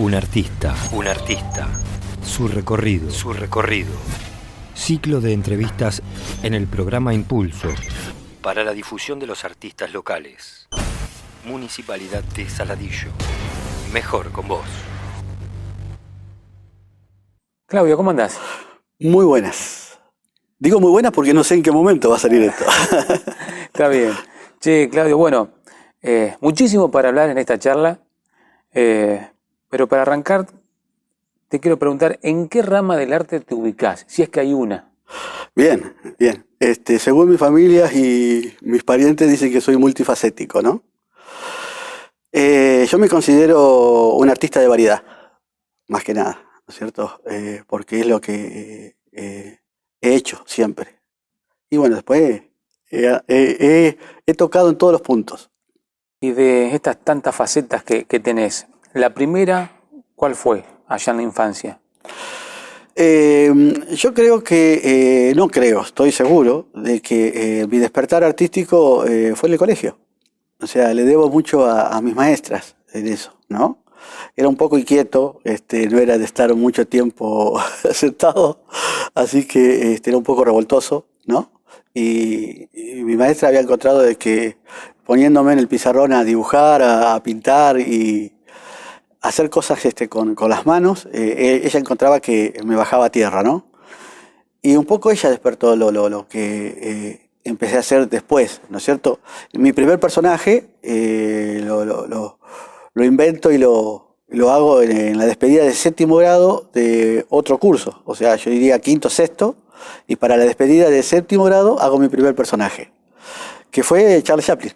Un artista. Su recorrido. Ciclo de entrevistas en el programa Impulso para la difusión de los artistas locales. Municipalidad de Saladillo. Mejor con vos. Claudio, ¿cómo andás? Muy buenas. Digo muy buenas porque no sé en qué momento va a salir esto. Está bien. Che, Claudio, bueno, muchísimo para hablar en esta charla, pero para arrancar te quiero preguntar, ¿en qué rama del arte te ubicás? Si es que hay una. Bien. Según mi familia y mis parientes dicen que soy multifacético, ¿no? Yo me considero un artista de variedad, más que nada, ¿no es cierto? Porque es lo que he hecho siempre. Y bueno, después he tocado en todos los puntos. Y de estas tantas facetas que tenés, la primera, ¿cuál fue allá en la infancia? Yo creo que, no creo, estoy seguro de que mi despertar artístico fue en el colegio. O sea, le debo mucho a mis maestras en eso, ¿no? Era un poco inquieto, no era de estar mucho tiempo sentado, así que era un poco revoltoso, ¿no? Y mi maestra había encontrado de que poniéndome en el pizarrón a dibujar, a pintar y hacer cosas con las manos, ella encontraba que me bajaba a tierra, ¿no? Y un poco ella despertó lo que empecé a hacer después, ¿no es cierto? Mi primer personaje lo invento y lo hago en la despedida de 7º grado de otro curso, o sea, yo diría 5º, 6º, y para la despedida de 7º grado hago mi primer personaje, que fue Charles Chaplin.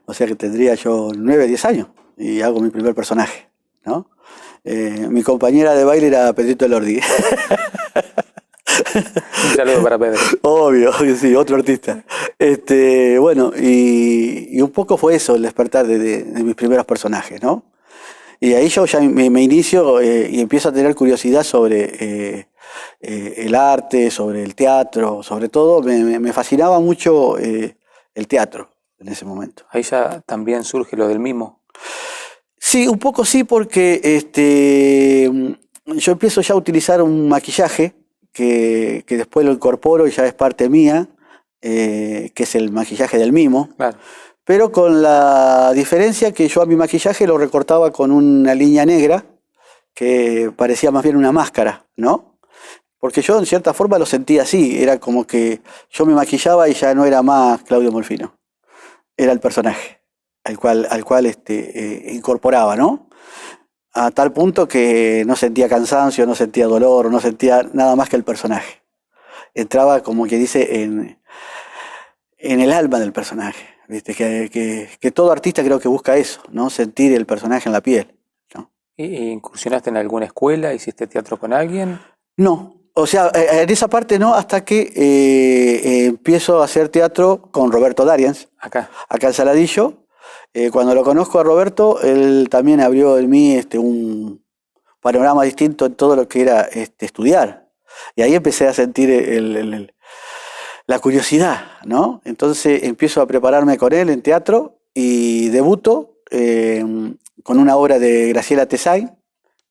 O sea que tendría yo 9, 10 años y hago mi primer personaje, ¿no? Mi compañera de baile era Pedrito Elordi. Un saludo para Pedro. Obvio, sí, otro artista. Bueno, y un poco fue eso, el despertar de mis primeros personajes, ¿no? Y ahí yo ya me inicio y empiezo a tener curiosidad sobre el arte, sobre el teatro, sobre todo me fascinaba mucho el teatro en ese momento. Ahí ya también surge lo del mimo. Sí, un poco sí, porque yo empiezo ya a utilizar un maquillaje que después lo incorporo y ya es parte mía, que es el maquillaje del mimo. Claro. Pero con la diferencia que yo a mi maquillaje lo recortaba con una línea negra que parecía más bien una máscara, ¿no? Porque yo en cierta forma lo sentía así, era como que yo me maquillaba y ya no era más Claudio Molfino, era el personaje al cual incorporaba, ¿no? A tal punto que no sentía cansancio, no sentía dolor, no sentía nada más que el personaje. Entraba, como que dice, en el alma del personaje. ¿Viste? Que todo artista creo que busca eso, ¿no? Sentir el personaje en la piel, ¿no? ¿Y incursionaste en alguna escuela? ¿Hiciste teatro con alguien? No, o sea, en esa parte no, hasta que empiezo a hacer teatro con Roberto Dariens, acá en Saladillo. Cuando lo conozco a Roberto, él también abrió en mí un panorama distinto en todo lo que era estudiar. Y ahí empecé a sentir la curiosidad, ¿no? Entonces empiezo a prepararme con él en teatro y debuto con una obra de Graciela Tesay,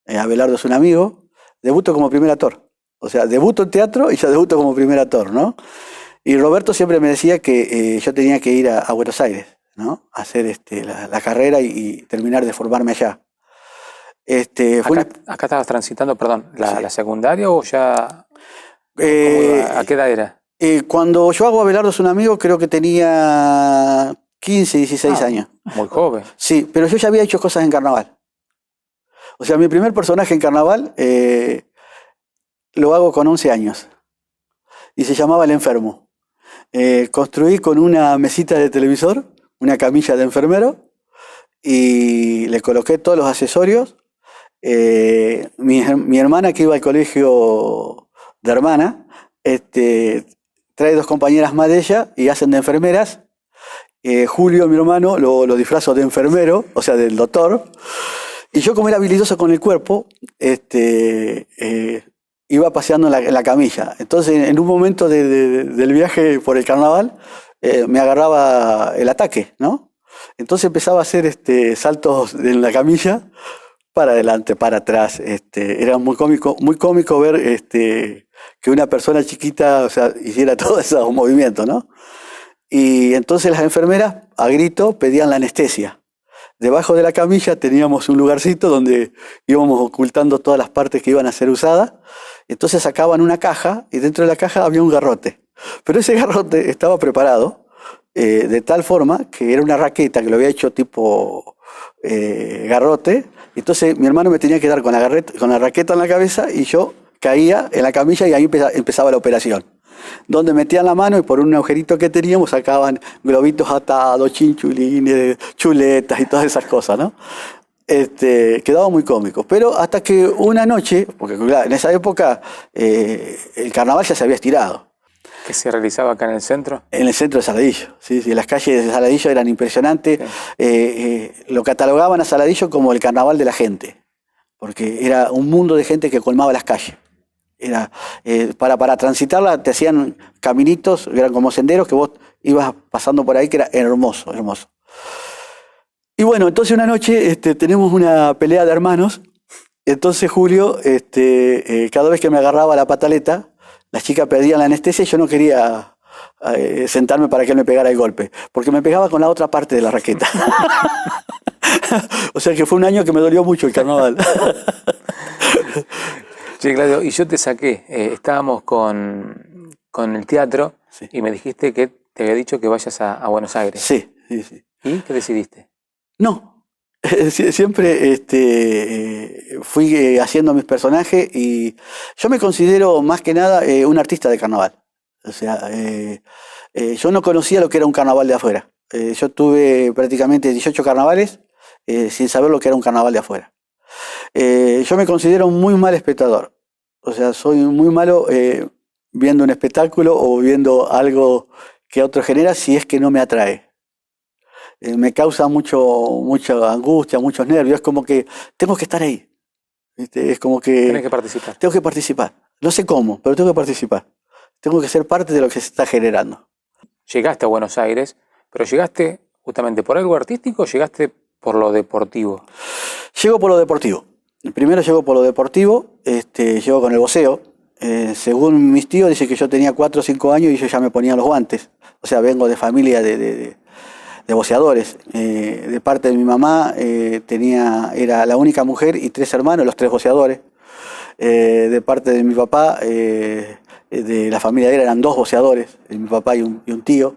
Abelardo es un amigo, debuto como primer actor. O sea, debuto en teatro y ya debuto como primer actor, ¿no? Y Roberto siempre me decía que yo tenía que ir a Buenos Aires, ¿no? A hacer la carrera y terminar de formarme allá. Acá estabas transitando, perdón, Sí. ¿la secundaria o ya? ¿A qué edad era? Cuando yo hago Abelardo es un amigo, creo que tenía 15, 16 años. Muy joven. Sí, pero yo ya había hecho cosas en carnaval. O sea, mi primer personaje en carnaval lo hago con 11 años. Y se llamaba El Enfermo. Construí con una mesita de televisor, una camilla de enfermero, y le coloqué todos los accesorios. Mi hermana, que iba al colegio de hermana, trae 2 compañeras más de ella y hacen de enfermeras. Julio, mi hermano, lo disfrazo de enfermero, o sea, del doctor. Y yo, como era habilidoso con el cuerpo, iba paseando en la camilla. Entonces, en un momento del viaje por el carnaval, me agarraba el ataque, ¿no? Entonces empezaba a hacer saltos en la camilla para adelante, para atrás. Era muy cómico ver que una persona chiquita, o sea, hiciera todos esos movimientos, ¿no? Y entonces las enfermeras, a grito, pedían la anestesia. Debajo de la camilla teníamos un lugarcito donde íbamos ocultando todas las partes que iban a ser usadas. Entonces sacaban una caja y dentro de la caja había un garrote. Pero ese garrote estaba preparado de tal forma que era una raqueta que lo había hecho tipo garrote. Entonces mi hermano me tenía que dar con la raqueta en la cabeza y yo caía en la camilla y ahí empezaba la operación. Donde metían la mano y por un agujerito que teníamos sacaban globitos atados, chinchulines, chuletas y todas esas cosas, ¿no? Quedaba muy cómico. Pero hasta que una noche, porque claro, en esa época el carnaval ya se había estirado. ¿Que se realizaba acá en el centro? En el centro de Saladillo, sí, las calles de Saladillo eran impresionantes. Sí. Lo catalogaban a Saladillo como el carnaval de la gente, porque era un mundo de gente que colmaba las calles. Era, para transitarla te hacían caminitos, eran como senderos que vos ibas pasando por ahí, que era hermoso, hermoso. Y bueno, entonces una noche tenemos una pelea de hermanos. Entonces Julio, cada vez que me agarraba la pataleta, las chicas pedían la anestesia y yo no quería sentarme para que él me pegara el golpe, porque me pegaba con la otra parte de la raqueta. O sea que fue un año que me dolió mucho el carnaval. Sí, Claudio, y yo te saqué, estábamos con el teatro, sí, y me dijiste que te había dicho que vayas a Buenos Aires. Sí. ¿Y qué decidiste? No, siempre fui haciendo mis personajes y yo me considero más que nada un artista de carnaval. O sea, yo no conocía lo que era un carnaval de afuera. Yo tuve prácticamente 18 carnavales sin saber lo que era un carnaval de afuera. Yo me considero un muy mal espectador. O sea, soy muy malo viendo un espectáculo o viendo algo que a otro genera si es que no me atrae. Me causa mucha angustia, muchos nervios. Es como que tengo que estar ahí. ¿Viste? Es como que... Tienes que participar. Tengo que participar. No sé cómo, pero tengo que participar. Tengo que ser parte de lo que se está generando. Llegaste a Buenos Aires, pero ¿llegaste justamente por algo artístico o llegaste por lo deportivo? Llego por lo deportivo. Primero llego por lo deportivo, llego con el voceo. Según mis tíos, dice que yo tenía 4 o 5 años y yo ya me ponía los guantes. O sea, vengo de familia de voceadores. De parte de mi mamá era la única mujer y 3 hermanos, los 3 voceadores. De parte de mi papá, de la familia de él eran 2 voceadores, mi papá y un tío.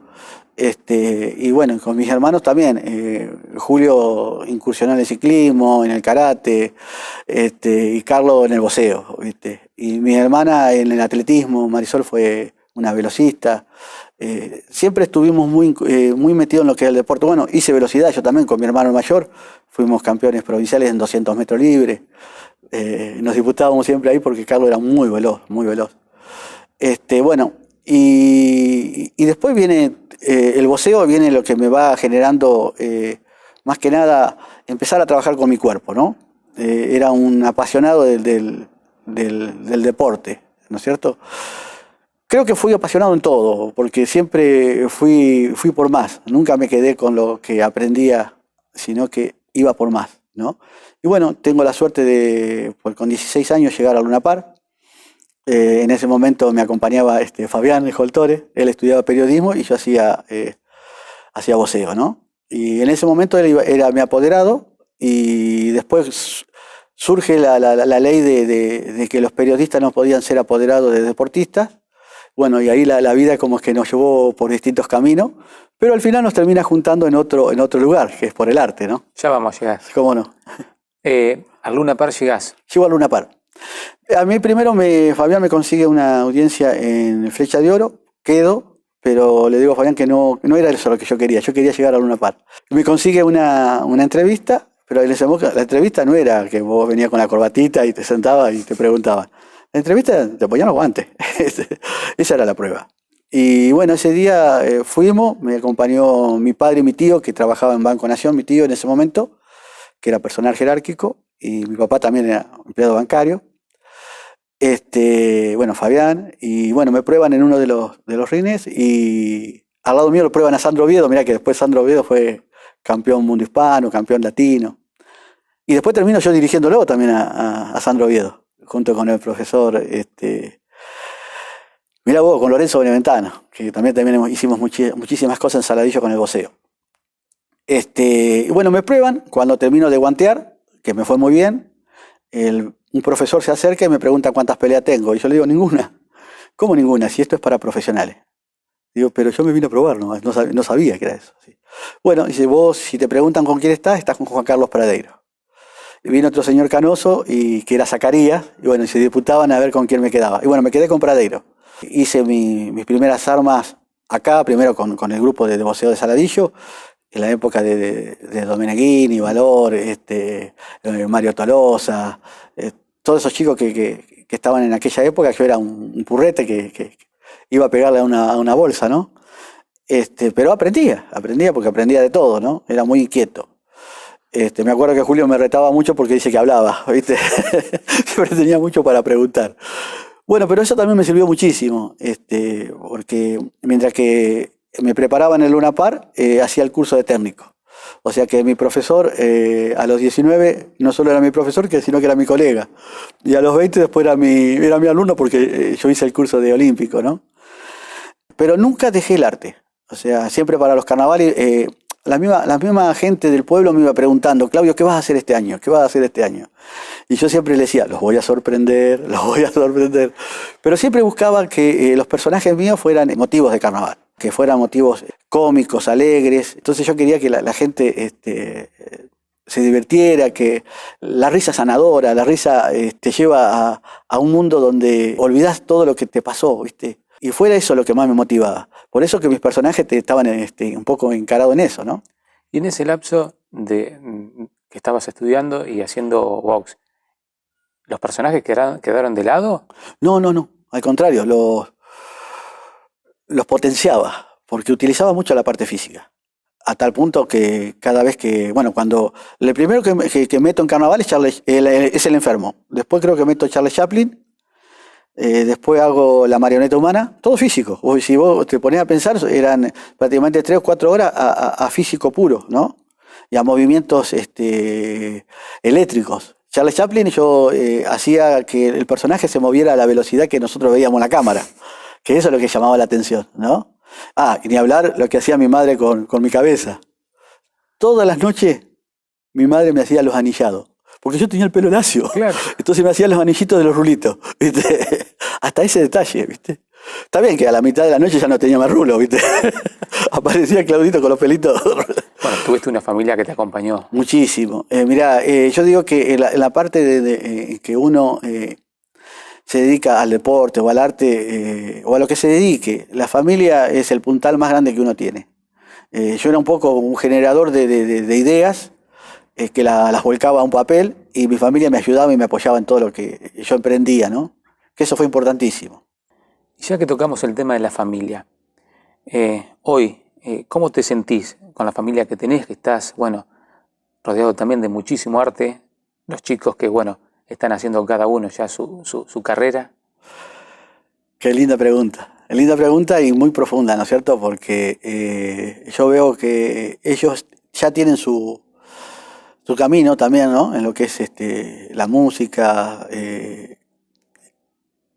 Y bueno, con mis hermanos también. Julio incursionó en el ciclismo, en el karate, y Carlos en el voceo, ¿viste? Y mi hermana en el atletismo. Marisol fue una velocista. Siempre estuvimos muy metidos en lo que es el deporte. Bueno, hice velocidad yo también con mi hermano mayor. Fuimos campeones provinciales en 200 metros libres. Nos disputábamos siempre ahí porque Carlos era muy veloz, muy veloz. Bueno, y después viene el voceo, viene lo que me va generando, más que nada, empezar a trabajar con mi cuerpo, ¿no? Era un apasionado del deporte, ¿no es cierto? Creo que fui apasionado en todo, porque siempre fui por más. Nunca me quedé con lo que aprendía, sino que iba por más, ¿no? Y bueno, tengo la suerte de, pues, con 16 años, llegar a Luna Par. En ese momento me acompañaba Fabián Joltore. Él estudiaba periodismo y yo hacía voceo, ¿no? Y en ese momento él era mi apoderado y después surge la ley de que los periodistas no podían ser apoderados de deportistas. Bueno, y ahí la vida como que nos llevó por distintos caminos, pero al final nos termina juntando en otro lugar, que es por el arte, ¿no? Ya vamos a llegar. ¿Cómo no? ¿A Luna Par llegás? Llego a Luna Par. A mí primero Fabián me consigue una audiencia en Flecha de Oro, quedo, pero le digo a Fabián que no era eso lo que yo quería llegar a Luna Par. Me consigue una entrevista, pero en esa época la entrevista no era que vos venías con la corbatita y te sentabas y te preguntaban. La entrevista te ponían los guantes. Esa era la prueba. Y bueno, ese día fuimos, me acompañó mi padre y mi tío, que trabajaba en Banco Nación, mi tío en ese momento, que era personal jerárquico, y mi papá también era empleado bancario. Bueno, Fabián, y bueno, me prueban en uno de los rines, y al lado mío lo prueban a Sandro Oviedo. Mirá que después Sandro Oviedo fue campeón mundo hispano, campeón latino. Y después termino yo dirigiéndolo también a Sandro Oviedo, junto con el profesor, mirá vos, con Lorenzo Beneventano, que también hicimos muchísimas cosas en Saladillo con el voceo. Y bueno, me prueban, cuando termino de guantear, que me fue muy bien, un profesor se acerca y me pregunta cuántas peleas tengo, y yo le digo, ninguna. ¿Cómo ninguna? Si esto es para profesionales. Digo, pero yo me vine a probar, no sabía que era eso. Sí. Bueno, dice, vos, si te preguntan con quién estás con Juan Carlos Pradeiro. Y vino otro señor canoso, que era Zacarías, y bueno, y se disputaban a ver con quién me quedaba. Y bueno, me quedé con Pradeiro. Hice mis primeras armas acá, primero con el grupo de voceo de Saladillo, en la época de Domeneghini, Valor, Mario Tolosa, todos esos chicos que estaban en aquella época. Yo era un purrete que iba a pegarle a una bolsa, ¿no? Pero aprendía porque aprendía de todo, ¿no? Era muy inquieto. Me acuerdo que Julio me retaba mucho porque dice que hablaba, ¿viste? Siempre tenía mucho para preguntar. Bueno, pero eso también me sirvió muchísimo, porque mientras que me preparaba en el Luna Par, hacía el curso de técnico. O sea que mi profesor, a los 19, no solo era mi profesor, sino que era mi colega. Y a los 20 después era mi alumno porque yo hice el curso de olímpico, ¿no? Pero nunca dejé el arte. O sea, siempre para los carnavales, la misma gente del pueblo me iba preguntando, Claudio, ¿qué vas a hacer este año? ¿Qué vas a hacer este año? Y yo siempre le decía, los voy a sorprender. Pero siempre buscaba que los personajes míos fueran motivos de carnaval, que fueran motivos cómicos, alegres. Entonces yo quería que la gente se divirtiera, que la risa sanadora, la risa te lleva a un mundo donde olvidás todo lo que te pasó, ¿viste? Y fuera eso lo que más me motivaba. Por eso que mis personajes estaban un poco encarados en eso, ¿no? Y en ese lapso que estabas estudiando y haciendo box, ¿los personajes quedaron de lado? No. Al contrario, los potenciaba, porque utilizaba mucho la parte física. A tal punto que cada vez cuando el primero que meto en carnaval es el enfermo. Después creo que meto Charles Chaplin. Después hago la marioneta humana, todo físico. Si vos te ponés a pensar, eran prácticamente 3 o 4 horas a físico puro, ¿no? Y a movimientos eléctricos. Charles Chaplin, yo hacía que el personaje se moviera a la velocidad que nosotros veíamos en la cámara, que eso es lo que llamaba la atención, ¿no? Y ni hablar lo que hacía mi madre con mi cabeza. Todas las noches mi madre me hacía los anillados. Porque yo tenía el pelo lacio. Claro. Entonces me hacía los anillitos de los rulitos, ¿viste? Hasta ese detalle, ¿viste? Está bien que a la mitad de la noche ya no tenía más rulo, ¿viste? Aparecía Claudito con los pelitos. Bueno, tuviste una familia que te acompañó. Muchísimo. Mirá, yo digo que en la parte de que uno se dedica al deporte o al arte o a lo que se dedique, la familia es el puntal más grande que uno tiene. Yo era un poco un generador de ideas, que las volcaba a un papel, y mi familia me ayudaba y me apoyaba en todo lo que yo emprendía, ¿no? Que eso fue importantísimo. Y ya que tocamos el tema de la familia, hoy, ¿cómo te sentís con la familia que tenés, que estás, rodeado también de muchísimo arte, los chicos que, están haciendo cada uno ya su carrera? Qué linda pregunta y muy profunda, ¿no es cierto? Porque yo veo que ellos ya tienen su camino también, ¿no? En lo que es la música.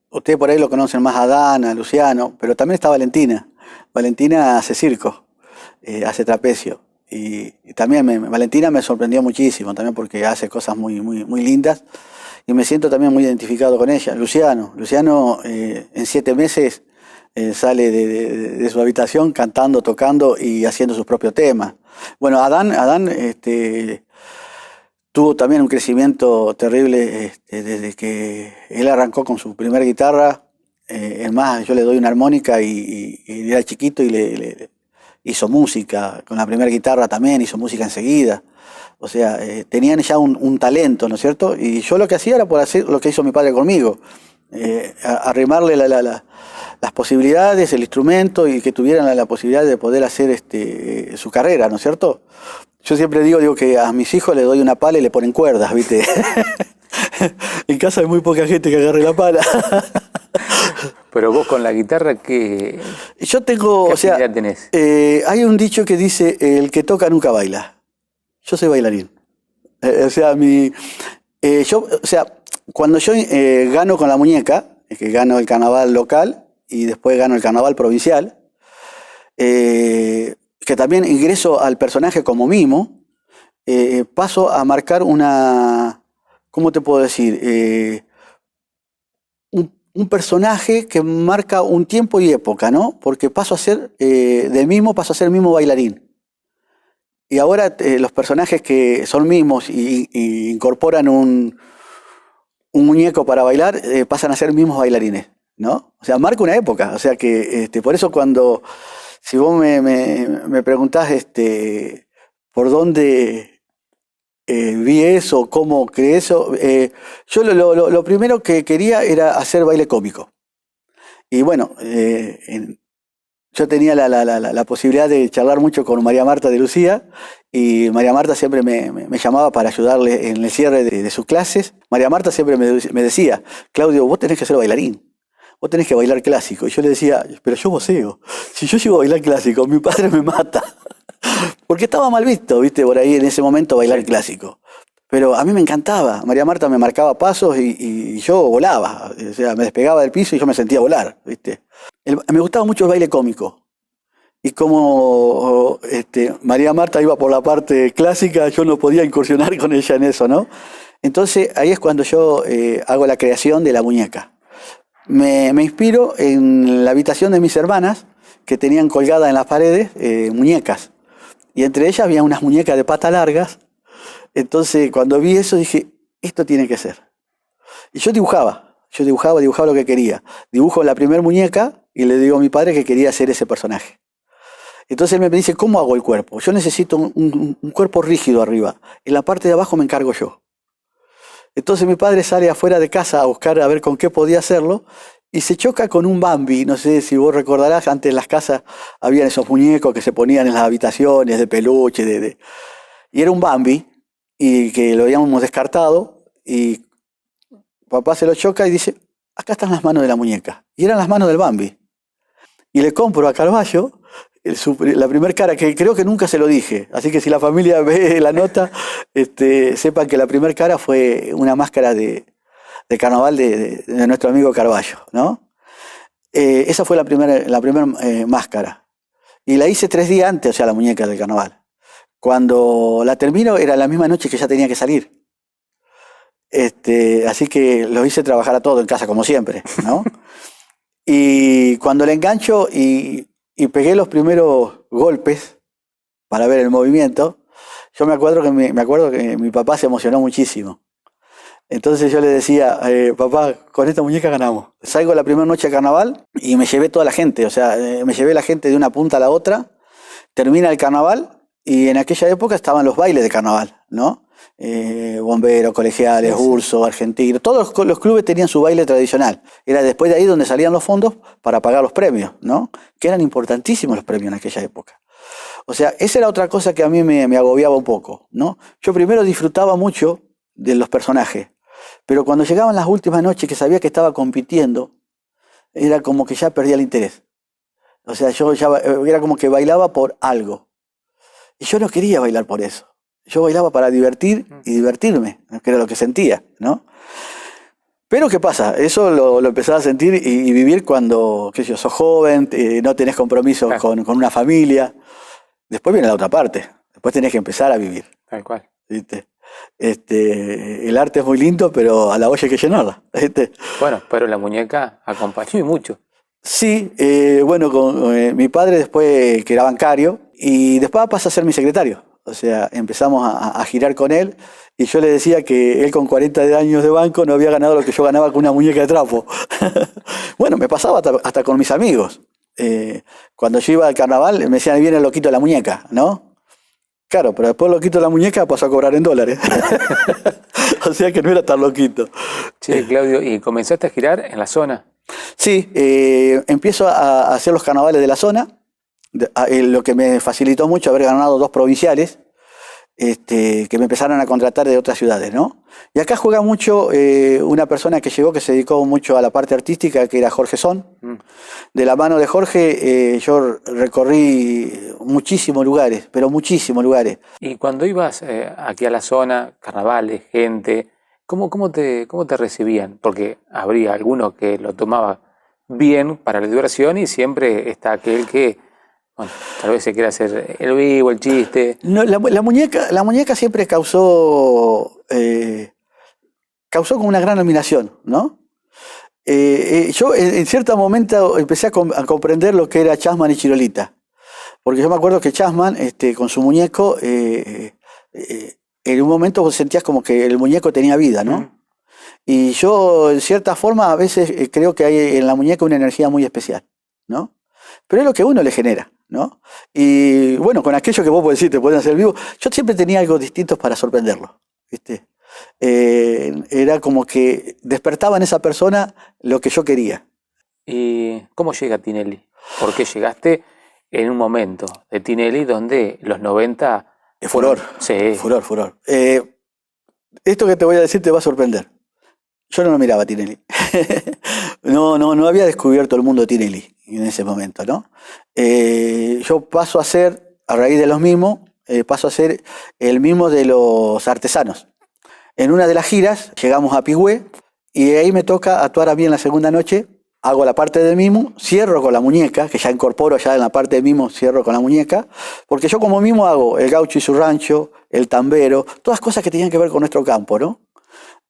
Ustedes por ahí lo conocen más a Dan, a Luciano, pero también está Valentina. Valentina hace circo, hace trapecio. Y también Valentina me sorprendió muchísimo, también porque hace cosas muy, muy, muy lindas. Y me siento también muy identificado con ella. Luciano en 7 meses sale de su habitación cantando, tocando y haciendo sus propios temas. Bueno, Adán tuvo también un crecimiento terrible desde que él arrancó con su primera guitarra. Es más, yo le doy una armónica y era chiquito y le hizo música. Con la primera guitarra también hizo música enseguida. O sea, tenían ya un talento, ¿no es cierto? Y yo lo que hacía era por hacer lo que hizo mi padre conmigo. Arrimarle las posibilidades, el instrumento, y que tuvieran la posibilidad de poder hacer su carrera, ¿no es cierto? Yo siempre digo que a mis hijos les doy una pala y le ponen cuerdas, ¿viste? En casa hay muy poca gente que agarre la pala. Pero vos con la guitarra, ¿qué actividad tenés? Hay un dicho que dice, el que toca nunca baila. Yo soy bailarín. Cuando yo gano con la muñeca, es que gano el carnaval local y después gano el carnaval provincial, que también ingreso al personaje como mimo, paso a marcar una, ¿cómo te puedo decir? Un personaje que marca un tiempo y época, ¿no? Porque paso a ser, de mimo paso a ser mimo bailarín. Y ahora los personajes que son mimos y incorporan un muñeco para bailar, pasan a ser mimos bailarines, ¿no? O sea, marca una época. O sea que por eso si vos me preguntás por dónde vi eso, cómo creé eso, yo lo primero que quería era hacer baile cómico. Y bueno, yo tenía la posibilidad de charlar mucho con María Marta de Lucía, y María Marta siempre me llamaba para ayudarle en el cierre de sus clases. María Marta siempre me decía, Claudio, vos tenés que ser bailarín, vos tenés que bailar clásico. Y yo le decía, pero yo voceo, si yo llego a bailar clásico, mi padre me mata. Porque estaba mal visto, viste, por ahí en ese momento bailar clásico. Pero a mí me encantaba. María Marta me marcaba pasos y yo volaba. O sea, me despegaba del piso y yo me sentía volar, viste. Me gustaba mucho el baile cómico. Y como María Marta iba por la parte clásica, yo no podía incursionar con ella en eso, ¿no? Entonces ahí es cuando yo hago la creación de la muñeca. Me inspiro en la habitación de mis hermanas, que tenían colgadas en las paredes muñecas. Y entre ellas había unas muñecas de patas largas. Entonces cuando vi eso dije, esto tiene que ser. Y yo dibujaba lo que quería. Dibujo la primera muñeca y le digo a mi padre que quería hacer ese personaje. Entonces él me dice, ¿cómo hago el cuerpo? Yo necesito un cuerpo rígido arriba. En la parte de abajo me encargo yo. Entonces mi padre sale afuera de casa a buscar a ver con qué podía hacerlo y se choca con un Bambi. No sé si vos recordarás, antes en las casas habían esos muñecos que se ponían en las habitaciones de peluche. Y era un Bambi y que lo habíamos descartado y papá se lo choca y dice, acá están las manos de la muñeca. Y eran las manos del Bambi. Y le compro a Carballo la primera cara, que creo que nunca se lo dije, así que si la familia ve la nota, sepan que la primera cara fue una máscara de carnaval de nuestro amigo Carballo, ¿no? Esa fue la primera máscara. Y la hice 3 días antes, o sea, la muñeca del carnaval. Cuando la termino, era la misma noche que ya tenía que salir. Así que lo hice trabajar a todo en casa, como siempre, ¿no? Y cuando le engancho y pegué los primeros golpes para ver el movimiento, yo me acuerdo que mi papá se emocionó muchísimo. Entonces yo le decía, papá, con esta muñeca ganamos. Salgo la primera noche de carnaval y me llevé toda la gente, o sea, me llevé la gente de una punta a la otra, termina el carnaval y en aquella época estaban los bailes de carnaval, ¿no? Bomberos, colegiales, Urso, Argentinos, todos los clubes tenían su baile tradicional. Era después de ahí donde salían los fondos para pagar los premios, ¿no? Que eran importantísimos los premios en aquella época. O sea, esa era otra cosa que a mí me agobiaba un poco, ¿no? Yo primero disfrutaba mucho de los personajes, pero cuando llegaban las últimas noches que sabía que estaba compitiendo, era como que ya perdía el interés. O sea, yo ya era como que bailaba por algo. Y yo no quería bailar por eso. Yo bailaba para divertir y divertirme, que era lo que sentía, ¿no? Pero ¿qué pasa? Eso lo empezás a sentir y vivir cuando, qué sé yo, sos joven, no tenés compromiso con una familia. Después viene la otra parte. Después tenés que empezar a vivir. Tal cual. ¿Viste? El arte es muy lindo, pero a la olla hay que llenarla. ¿Viste? Bueno, pero la muñeca acompañó y mucho. Sí, bueno, con mi padre después, que era bancario, y después pasa a ser mi secretario. O sea, empezamos a girar con él y yo le decía que él con 40 años de banco no había ganado lo que yo ganaba con una muñeca de trapo. Bueno, me pasaba hasta con mis amigos. Cuando yo iba al carnaval me decían, ahí viene el loquito de la muñeca, ¿no? Claro, pero después el loquito de la muñeca pasó a cobrar en dólares. O sea que no era tan loquito. Sí, Claudio, ¿y comenzaste a girar en la zona? Sí, empiezo a hacer los carnavales de la zona. Lo que me facilitó mucho haber ganado 2 provinciales. que me empezaron a contratar de otras ciudades, ¿no? Y acá juega mucho una persona que llegó, que se dedicó mucho a la parte artística, que era Jorge Son. De la mano de Jorge yo recorrí muchísimos lugares, pero muchísimos lugares. Y cuando ibas aquí a la zona, carnavales, gente, ¿cómo te recibían? Porque habría alguno que lo tomaba bien para la diversión y siempre está aquel que, bueno, tal vez se quiera hacer el vivo, el chiste. No, la muñeca siempre causó como una gran admiración, ¿no? Yo en cierto momento empecé a comprender lo que era Chasman y Chirolita. Porque yo me acuerdo que Chasman, con su muñeco, en un momento vos sentías como que el muñeco tenía vida, ¿no? Y yo, en cierta forma, a veces creo que hay en la muñeca una energía muy especial, ¿no? Pero es lo que uno le genera, ¿no? Y bueno, con aquello que vos podés decir, te pueden hacer vivo, yo siempre tenía algo distinto para sorprenderlo, ¿viste? Era como que despertaba en esa persona lo que yo quería. ¿Y cómo llega Tinelli? ¿Por qué llegaste en un momento de Tinelli donde los 90... Furor. Sí. Furor. Esto que te voy a decir te va a sorprender. Yo no lo miraba a Tinelli. No había descubierto el mundo de Tinelli en ese momento, ¿no? Yo paso a ser, a raíz de los mismos, paso a ser el mismo de los artesanos. En una de las giras llegamos a Pigüé y ahí me toca actuar a mí en la segunda noche. Hago la parte de mimo, cierro con la muñeca, que ya incorporo ya en la parte de mimo, cierro con la muñeca, porque yo como mimo hago el gaucho y su rancho, el tambero, todas cosas que tenían que ver con nuestro campo, ¿no?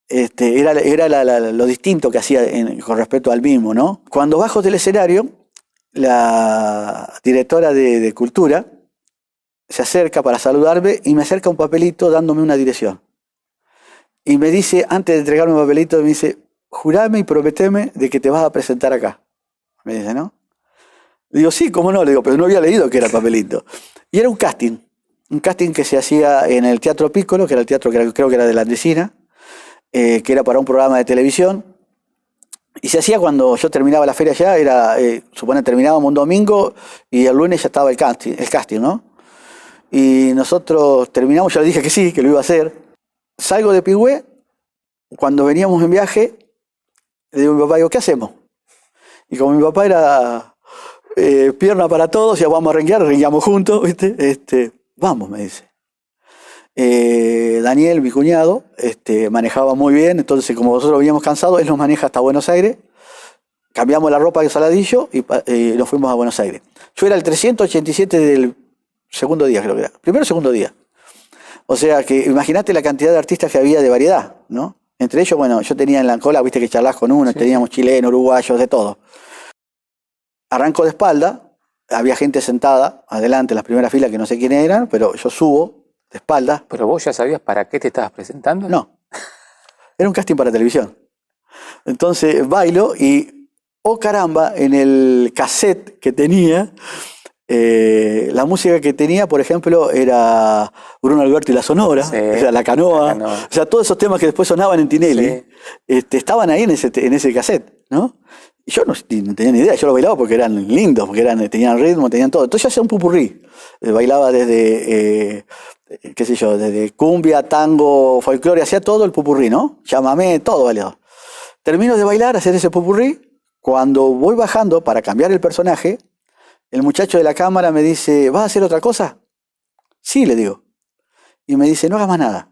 Era lo distinto que hacía con respecto al mimo, ¿no? Cuando bajo del escenario, la directora de Cultura se acerca para saludarme y me acerca un papelito dándome una dirección. Y me dice, antes de entregarme el papelito, me dice, jurame y prometeme de que te vas a presentar acá. Me dice, ¿no? Le digo, sí, cómo no, le digo, pero no había leído que era el papelito. Y era un casting que se hacía en el Teatro Piccolo, que era el teatro que creo que era de la Andesina, que era para un programa de televisión. Y se hacía cuando yo terminaba la feria ya, supone terminábamos un domingo y el lunes ya estaba el casting, ¿no? Y nosotros terminamos, yo le dije que sí, que lo iba a hacer. Salgo de Pigüé, cuando veníamos en viaje, le digo a mi papá, digo, ¿qué hacemos? Y como mi papá era pierna para todos, ya vamos a rengueamos juntos, ¿viste? Vamos, me dice. Daniel, mi cuñado, manejaba muy bien, entonces como nosotros veníamos cansados, él nos maneja hasta Buenos Aires, cambiamos la ropa de Saladillo y nos fuimos a Buenos Aires. Yo era el 387 del segundo día, creo que era. Primero o segundo día. O sea que imagínate la cantidad de artistas que había de variedad, ¿no? Entre ellos, bueno, yo tenía en la cola, viste que charlas con uno, sí. Teníamos chilenos, uruguayos, de todo. Arranco de espalda, había gente sentada adelante en las primeras filas que no sé quiénes eran, pero yo subo de espalda. ¿Pero vos ya sabías para qué te estabas presentando? No, era un casting para televisión. Entonces bailo y, oh caramba, en el cassette que tenía, la música que tenía, por ejemplo, era Bruno Alberto y la Sonora, sí, era La Canoa. O sea, todos esos temas que después sonaban en Tinelli, sí, estaban ahí en ese cassette, ¿no? Y yo no tenía ni idea, yo lo bailaba porque eran lindos, porque tenían ritmo, tenían todo. Entonces yo hacía un pupurrí, bailaba desde, qué sé yo, desde cumbia, tango, folclore, hacía todo el pupurrí, ¿no? Chamamé, todo bailaba. Termino de bailar, hacer ese pupurrí, cuando voy bajando para cambiar el personaje, el muchacho de la cámara me dice, ¿vas a hacer otra cosa? Sí, le digo. Y me dice, no hagas más nada.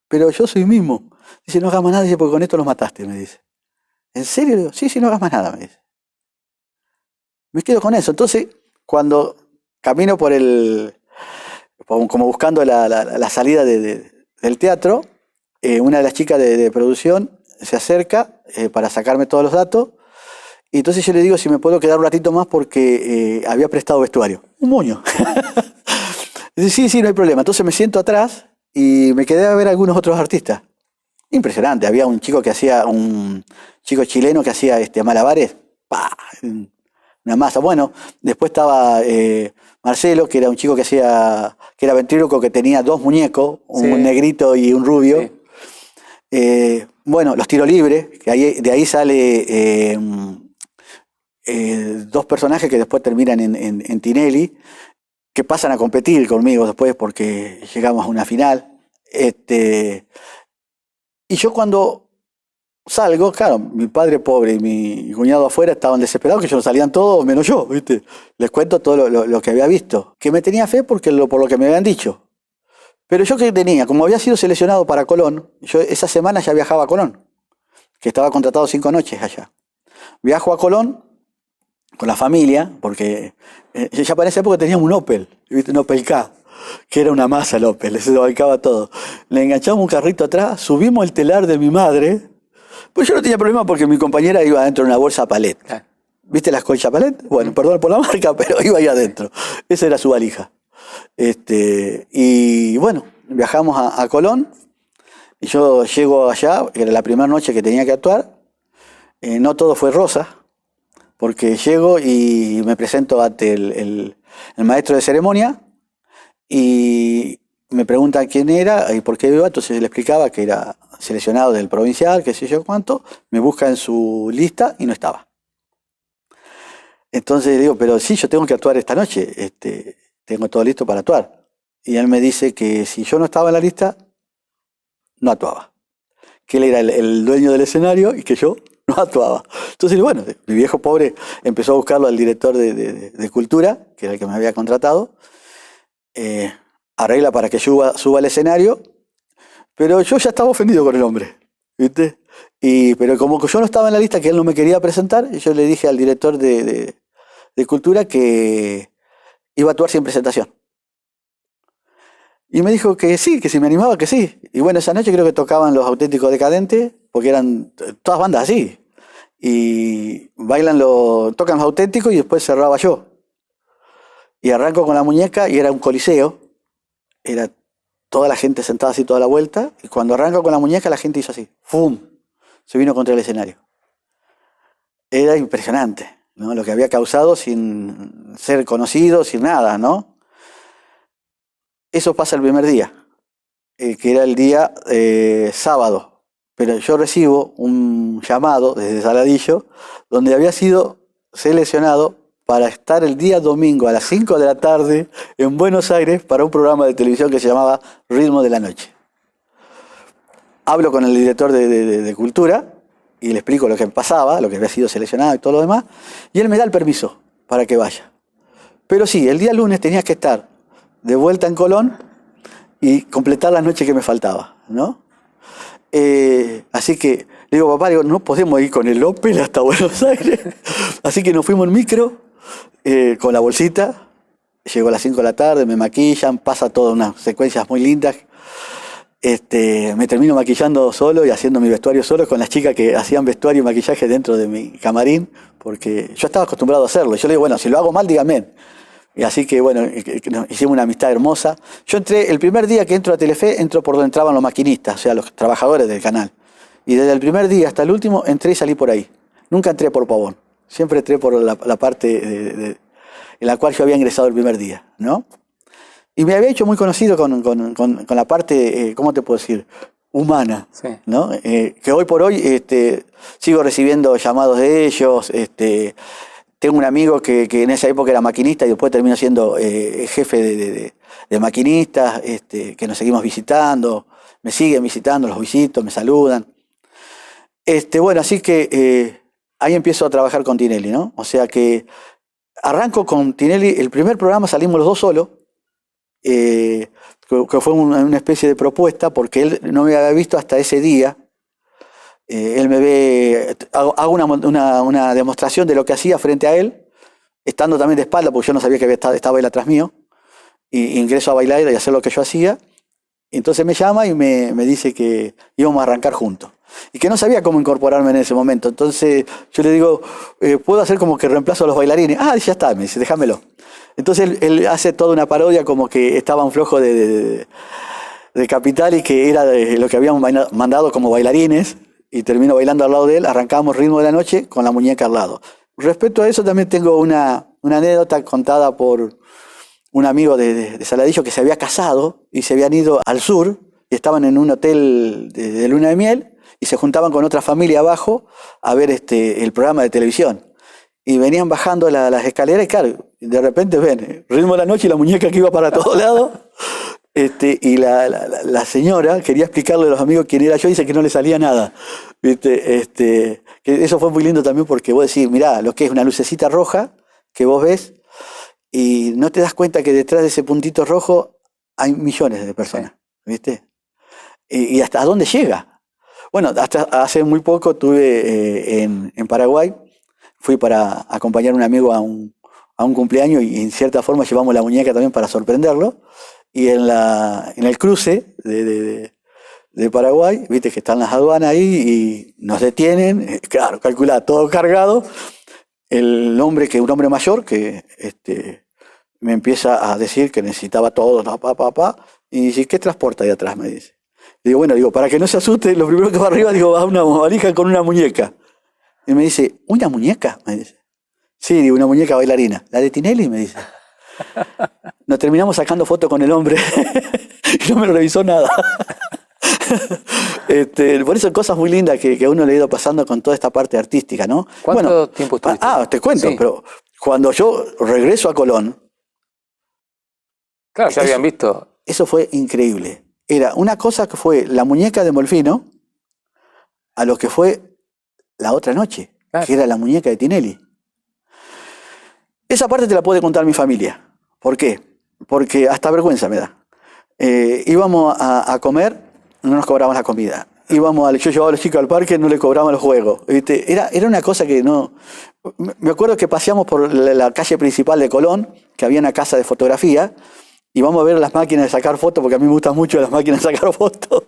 Pero yo soy mismo. Dice, no hagas más nada, dice, porque con esto los mataste, me dice. ¿En serio? Le digo, sí, no hagas más nada, me dice. Me quedo con eso. Entonces, cuando camino como buscando la salida del teatro, una de las chicas de producción se acerca para sacarme todos los datos. Y entonces yo le digo si me puedo quedar un ratito más porque había prestado vestuario. Un moño. Dice, sí, no hay problema. Entonces me siento atrás y me quedé a ver a algunos otros artistas. Impresionante. Había un chico chileno que hacía malabares. ¡Pah! Una masa. Bueno, después estaba Marcelo, que era un chico que era ventríloco, que tenía dos muñecos, un negrito y un rubio. Sí. Bueno, los tiros libres, que de ahí sale dos personajes que después terminan en Tinelli, que pasan a competir conmigo después porque llegamos a una final. Y yo cuando salgo, claro, mi padre pobre y mi cuñado afuera estaban desesperados, que ellos salían todos menos yo, ¿viste? Les cuento todo lo que había visto. Que me tenía fe por lo que me habían dicho. Pero yo que tenía, como había sido seleccionado para Colón, yo esa semana ya viajaba a Colón, que estaba contratado 5 noches allá. Viajo a Colón con la familia, porque ya para esa época teníamos un Opel, ¿viste? Un Opel K, que era una masa el Opel, se abarcaba todo. Le enganchamos un carrito atrás, subimos el telar de mi madre, pues yo no tenía problema porque mi compañera iba dentro de una bolsa Palet. ¿Viste las colchas Palet? Bueno, perdón por la marca, pero iba ahí adentro. Esa era su valija. Y bueno, viajamos a Colón, y yo llego allá, era la primera noche que tenía que actuar. No todo fue rosa, porque llego y me presento ante el maestro de ceremonia, y me preguntan quién era y por qué iba. Entonces le explicaba que era seleccionado del provincial, qué sé yo cuánto. Me busca en su lista y no estaba. Entonces le digo, pero sí, yo tengo que actuar esta noche, tengo todo listo para actuar. Y él me dice que si yo no estaba en la lista, no actuaba. Que él era el dueño del escenario y que yo no actuaba. Entonces, bueno, mi viejo pobre empezó a buscarlo al director de Cultura, que era el que me había contratado. Arregla para que suba al escenario, pero yo ya estaba ofendido con el hombre, ¿viste? Pero como que yo no estaba en la lista, que él no me quería presentar, yo le dije al director de Cultura que iba a actuar sin presentación. Y me dijo que sí, que si me animaba, que sí. Y bueno, esa noche creo que tocaban Los Auténticos Decadentes, porque eran todas bandas así. Y tocan Los Auténticos y después cerraba yo. Y arranco con la muñeca y era un coliseo. Era toda la gente sentada así toda la vuelta. Y cuando arranco con la muñeca la gente hizo así. ¡Fum! Se vino contra el escenario. Era impresionante, ¿no? Lo que había causado sin ser conocido, sin nada, ¿no? Eso pasa el primer día, que era el día sábado. Pero yo recibo un llamado desde Saladillo, donde había sido seleccionado para estar el día domingo a las 5 de la tarde en Buenos Aires para un programa de televisión que se llamaba Ritmo de la Noche. Hablo con el director de Cultura y le explico lo que pasaba, lo que había sido seleccionado y todo lo demás, y él me da el permiso para que vaya. Pero sí, el día lunes tenía que estar de vuelta en Colón y completar la noche que me faltaba, ¿no? Así que le digo, papá, no podemos ir con el Opel hasta Buenos Aires. Así que nos fuimos en micro con la bolsita. Llego a las 5 de la tarde, me maquillan, pasa todas unas secuencias muy lindas. Me termino maquillando solo y haciendo mi vestuario solo con las chicas que hacían vestuario y maquillaje dentro de mi camarín, porque yo estaba acostumbrado a hacerlo. Yo le digo, bueno, si lo hago mal, dígame. Y así que, bueno, hicimos una amistad hermosa. Yo entré, el primer día que entro a Telefe, entro por donde entraban los maquinistas, o sea, los trabajadores del canal. Y desde el primer día hasta el último, entré y salí por ahí. Nunca entré por Pavón. Siempre entré por la parte en la cual yo había ingresado el primer día, ¿no? Y me había hecho muy conocido con la parte, ¿cómo te puedo decir? Humana, sí. ¿No? Que hoy por hoy sigo recibiendo llamados de ellos. Tengo un amigo que en esa época era maquinista y después terminó siendo jefe de maquinistas, que nos seguimos visitando, me siguen visitando, los visito, me saludan. Bueno, así que ahí empiezo a trabajar con Tinelli, ¿no? O sea que arranco con Tinelli, el primer programa salimos los dos solos, que fue una especie de propuesta, porque él no me había visto hasta ese día. Él me ve, hago una demostración de lo que hacía frente a él, estando también de espalda, porque yo no sabía que estaba él atrás mío, y ingreso a bailar y a hacer lo que yo hacía. Y entonces me llama y me dice que íbamos a arrancar juntos, y que no sabía cómo incorporarme en ese momento. Entonces yo le digo, ¿puedo hacer como que reemplazo a los bailarines? Ah, ya está, me dice, déjamelo. Entonces él hace toda una parodia como que estaban flojos de Capital y que era lo que habíamos mandado como bailarines. Y termino bailando al lado de él, arrancamos Ritmo de la Noche con la muñeca al lado. Respecto a eso también tengo una anécdota contada por un amigo de Saladillo que se había casado y se habían ido al sur y estaban en un hotel de luna de miel y se juntaban con otra familia abajo a ver el programa de televisión. y venían bajando las escaleras y claro, de repente ven, ritmo de la noche y la muñeca que iba para todos lados. Y la señora quería explicarle a los amigos quién era yo y dice que no le salía nada. ¿Viste? Que eso fue muy lindo también porque vos decís, mirá, lo que es una lucecita roja que vos ves y no te das cuenta que detrás de ese puntito rojo hay millones de personas. ¿Viste? Y hasta dónde llega. Bueno, hasta hace muy poco estuve en Paraguay, fui para acompañar a un amigo a un cumpleaños y en cierta forma llevamos la muñeca también para sorprenderlo. Y en el cruce de Paraguay, viste que están las aduanas ahí y nos detienen, claro, calculá, todo cargado. Un hombre mayor que me empieza a decir que necesitaba todo, y dice, ¿qué transporta ahí atrás? Me dice. Digo, bueno, para que no se asuste, lo primero que va arriba, va una valija con una muñeca. Y me dice, ¿una muñeca? Me dice. Sí, digo, una muñeca bailarina. ¿La de Tinelli? Me dice. Nos terminamos sacando fotos con el hombre y no me revisó nada. Por eso cosas muy lindas que a uno le ha ido pasando con toda esta parte artística, ¿no? ¿Cuánto tiempo estuviste? Te cuento, sí. Pero cuando yo regreso a Colón... Claro, ya habían visto. Eso fue increíble. Era una cosa que fue la muñeca de Molfino a lo que fue la otra noche, claro, que era la muñeca de Tinelli. Esa parte te la puede contar mi familia. ¿Por qué? Porque hasta vergüenza me da. Íbamos a comer, no nos cobraban la comida. Yo llevaba a los chicos al parque, no les cobraban los juegos. ¿Viste? Era una cosa que no... Me acuerdo que paseamos por la calle principal de Colón, que había una casa de fotografía, y vamos a ver las máquinas de sacar fotos, porque a mí me gustan mucho las máquinas de sacar fotos.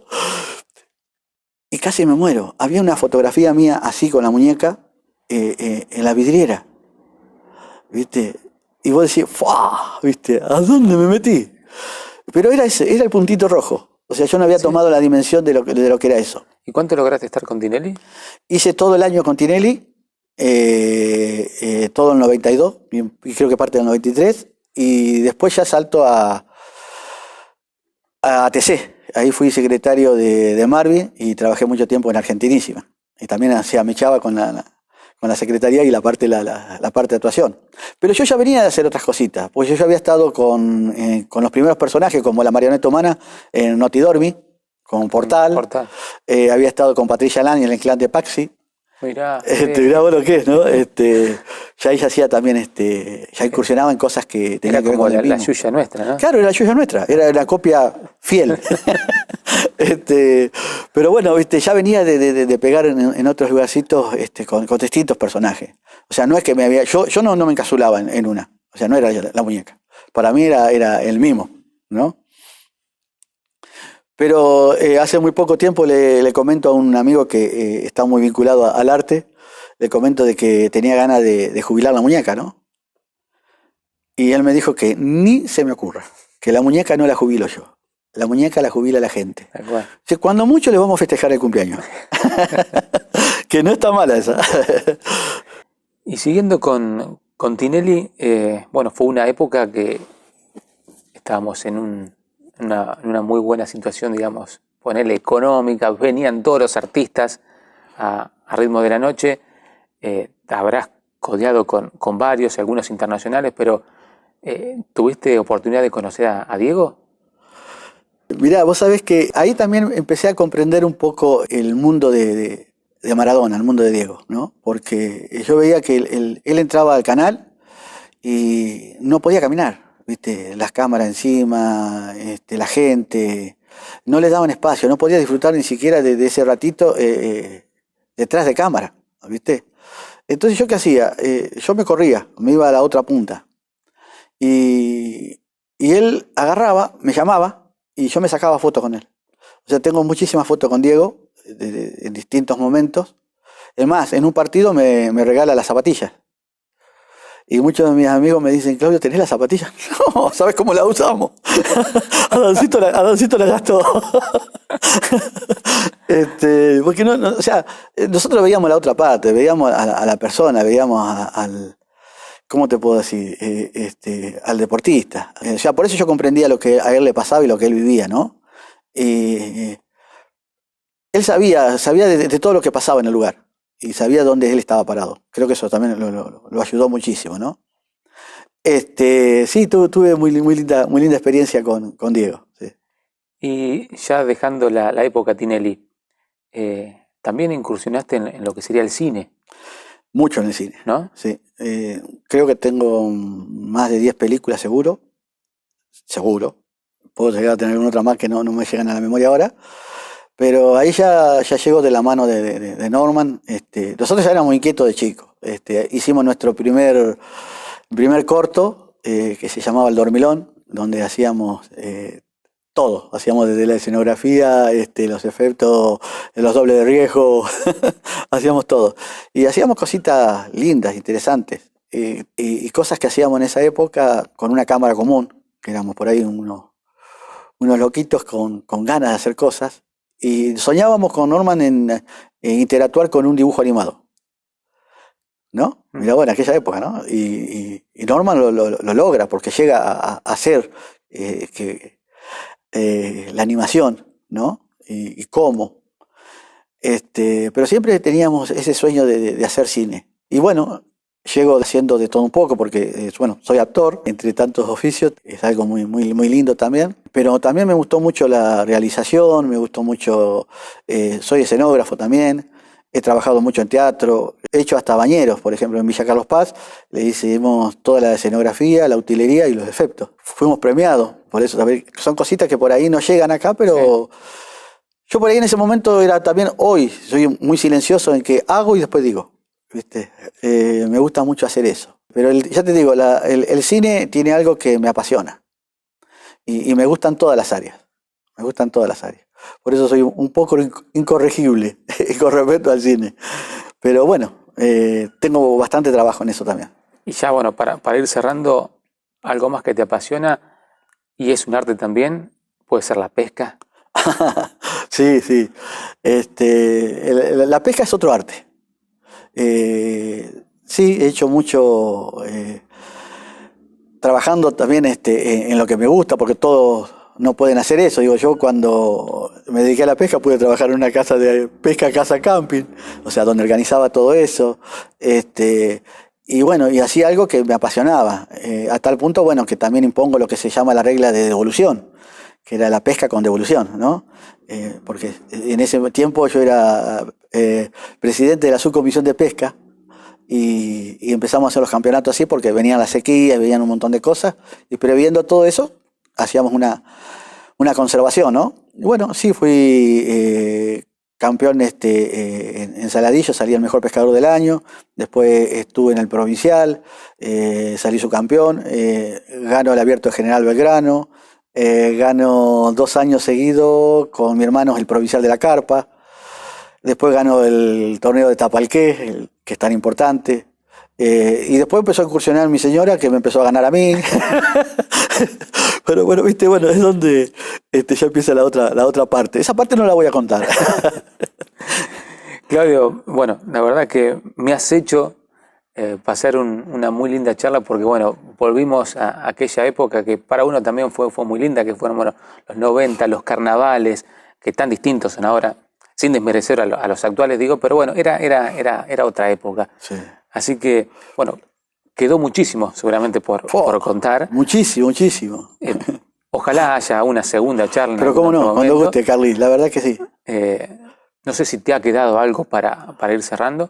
Y casi me muero. Había una fotografía mía así con la muñeca en la vidriera. ¿Viste? Y vos decís, ¡fua! ¿Viste? ¿A dónde me metí? Pero era el puntito rojo. O sea, yo no había tomado la dimensión de lo que era eso. ¿Y cuánto lograste estar con Tinelli? Hice todo el año con Tinelli, todo el 92, y creo que parte del 93, y después ya salto a ATC. Ahí fui secretario de Marvin y trabajé mucho tiempo en Argentinísima. Y también me echaba con la secretaría y la parte de actuación. Pero yo ya venía de hacer otras cositas, pues yo ya había estado con los primeros personajes, como la marioneta humana en Notidormi, con Portal. Había estado con Patricia Lani en el clan de Paxi. Mirá vos lo que es, ¿no? Ya ella hacía también, ya incursionaba en cosas que tenían que ver con la Yuya nuestra, ¿no? Claro, era la Yuya nuestra, era la copia fiel. Pero bueno, ¿viste? Ya venía de pegar en otros lugarcitos con distintos personajes. O sea, no es que yo no me encasulaba en una. O sea, no era la muñeca. Para mí era el mimo, ¿no? Pero hace muy poco tiempo le comento a un amigo que está muy vinculado al arte, le comento de que tenía ganas de jubilar la muñeca, ¿no? Y él me dijo que ni se me ocurra, que la muñeca no la jubilo yo, la muñeca la jubila la gente. Que cuando mucho le vamos a festejar el cumpleaños. Que no está mala esa. Y siguiendo con Tinelli, bueno, fue una época que estábamos en una muy buena situación, digamos, ponerle económica, venían todos los artistas a ritmo de la noche, habrás codeado con varios, algunos internacionales, pero ¿tuviste oportunidad de conocer a Diego? Mirá, vos sabés que ahí también empecé a comprender un poco el mundo de Maradona, el mundo de Diego, ¿no? Porque yo veía que él entraba al canal y no podía caminar. ¿Viste? Las cámaras encima, la gente, no le daban espacio, no podía disfrutar ni siquiera de ese ratito detrás de cámara, ¿viste? Entonces, ¿yo qué hacía? Yo me corría, me iba a la otra punta. Y él agarraba, me llamaba y yo me sacaba fotos con él. O sea, tengo muchísimas fotos con Diego en distintos momentos. Es más, en un partido me regala las zapatillas. Y muchos de mis amigos me dicen, Claudio, ¿tenés las zapatillas? No, ¿sabes cómo la usamos? Adancito la gastó. Porque o sea, nosotros veíamos la otra parte, veíamos a la persona, veíamos al, ¿cómo te puedo decir? Al deportista. O sea, por eso yo comprendía lo que a él le pasaba y lo que él vivía, ¿no? Él sabía de todo lo que pasaba en el lugar. y sabía dónde él estaba parado. Creo que eso también lo ayudó muchísimo, ¿no? Sí, tuve muy linda experiencia con Diego. Sí. Y ya dejando la época Tinelli, también incursionaste en lo que sería el cine. Mucho en el cine, ¿no? Sí. Creo que tengo más de 10 películas seguro. Puedo llegar a tener una otra más que no me llegan a la memoria ahora. Pero ahí ya llegó de la mano de Norman. Nosotros ya éramos inquietos de chicos. Hicimos nuestro primer corto, que se llamaba El Dormilón, donde hacíamos todo. Hacíamos desde la escenografía, los efectos, los dobles de riesgo, hacíamos todo. Y hacíamos cositas lindas, interesantes. Y cosas que hacíamos en esa época con una cámara común, que éramos por ahí unos loquitos con ganas de hacer cosas. Y soñábamos con Norman en interactuar con un dibujo animado, ¿no? Mirá, bueno, en aquella época, ¿no? Y Norman lo logra, porque llega a hacer la animación, ¿no? Y cómo. Pero siempre teníamos ese sueño de hacer cine. Y bueno, llego haciendo de todo un poco, porque soy actor, entre tantos oficios, es algo muy lindo también. Pero también me gustó mucho la realización, me gustó mucho, soy escenógrafo también, he trabajado mucho en teatro, he hecho hasta bañeros, por ejemplo, en Villa Carlos Paz, le hicimos toda la escenografía, la utilería y los efectos. Fuimos premiados, por eso también son cositas que por ahí no llegan acá, pero sí. Yo por ahí en ese momento soy muy silencioso en que hago y después digo, ¿viste? Me gusta mucho hacer eso. Pero ya te digo, el cine tiene algo que me apasiona. Y me gustan todas las áreas. Por eso soy un poco incorregible con respecto al cine. Pero bueno, tengo bastante trabajo en eso también. Y ya bueno, para ir cerrando, algo más que te apasiona, y es un arte también, puede ser la pesca. Sí. La pesca es otro arte. Sí, he hecho mucho... trabajando también en lo que me gusta, porque todos no pueden hacer eso. Digo, yo cuando me dediqué a la pesca pude trabajar en una casa de pesca, casa camping, o sea, donde organizaba todo eso. Y bueno, y hacía algo que me apasionaba, a tal punto, bueno, que también impongo lo que se llama la regla de devolución, que era la pesca con devolución, ¿no? Porque en ese tiempo yo era presidente de la subcomisión de pesca, y empezamos a hacer los campeonatos así porque venían las sequías, venían un montón de cosas, y previendo todo eso, hacíamos una conservación, ¿no? Y bueno, sí, fui campeón en Saladillo, salí el mejor pescador del año, después estuve en el provincial, salí subcampeón, gano el abierto de General Belgrano, gano 2 años seguidos con mi hermano el provincial de la carpa. Después ganó el torneo de Tapalqué, que es tan importante. Y después empezó a incursionar mi señora, que me empezó a ganar a mí. Pero bueno, viste, es donde ya empieza la otra parte. Esa parte no la voy a contar. Claudio, bueno, la verdad que me has hecho pasar una muy linda charla, porque bueno, volvimos a aquella época que para uno también fue muy linda, que fueron los 90, los carnavales, que tan distintos son ahora. Sin desmerecer a los actuales, digo, pero bueno, era otra época. Sí. Así que, bueno, quedó muchísimo seguramente por contar. Muchísimo. Ojalá haya una segunda charla. Pero cómo no, cuando guste, Carly, la verdad que sí. No sé si te ha quedado algo para ir cerrando.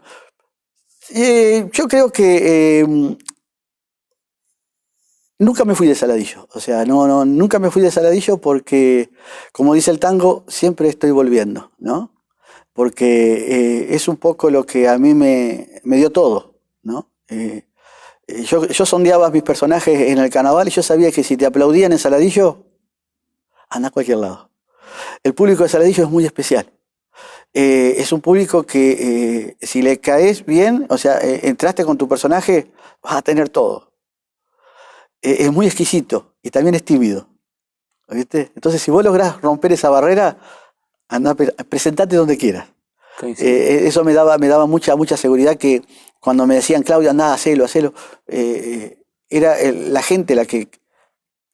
Yo creo que nunca me fui de Saladillo. O sea, nunca me fui de Saladillo porque, como dice el tango, siempre estoy volviendo, ¿no? Porque es un poco lo que a mí me dio todo, ¿no? Yo sondeaba a mis personajes en el carnaval y yo sabía que si te aplaudían en Saladillo, anda a cualquier lado. El público de Saladillo es muy especial. Es un público que si le caes bien, o sea, entraste con tu personaje, vas a tener todo. Es muy exquisito y también es tímido, ¿viste? Entonces, si vos lográs romper esa barrera, anda, presentate donde quieras. Eso me daba mucha seguridad, que cuando me decían, Claudio, andá, hacelo, era la gente la que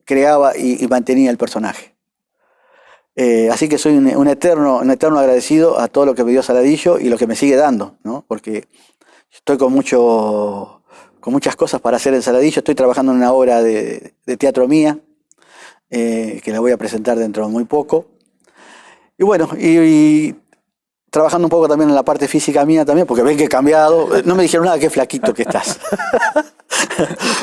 creaba y mantenía el personaje. Así que soy un eterno agradecido a todo lo que me dio Saladillo y lo que me sigue dando, ¿no? Porque estoy con muchas cosas para hacer en Saladillo. Estoy trabajando en una obra de teatro mía, que la voy a presentar dentro de muy poco. Y bueno, y trabajando un poco también en la parte física mía también, porque ven que he cambiado. No me dijeron nada, qué flaquito que estás.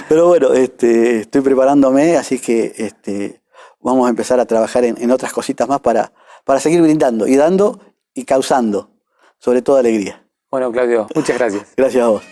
Pero bueno, estoy preparándome, así que vamos a empezar a trabajar en otras cositas más para seguir brindando y dando y causando, sobre todo alegría. Bueno, Claudio, muchas gracias. Gracias a vos.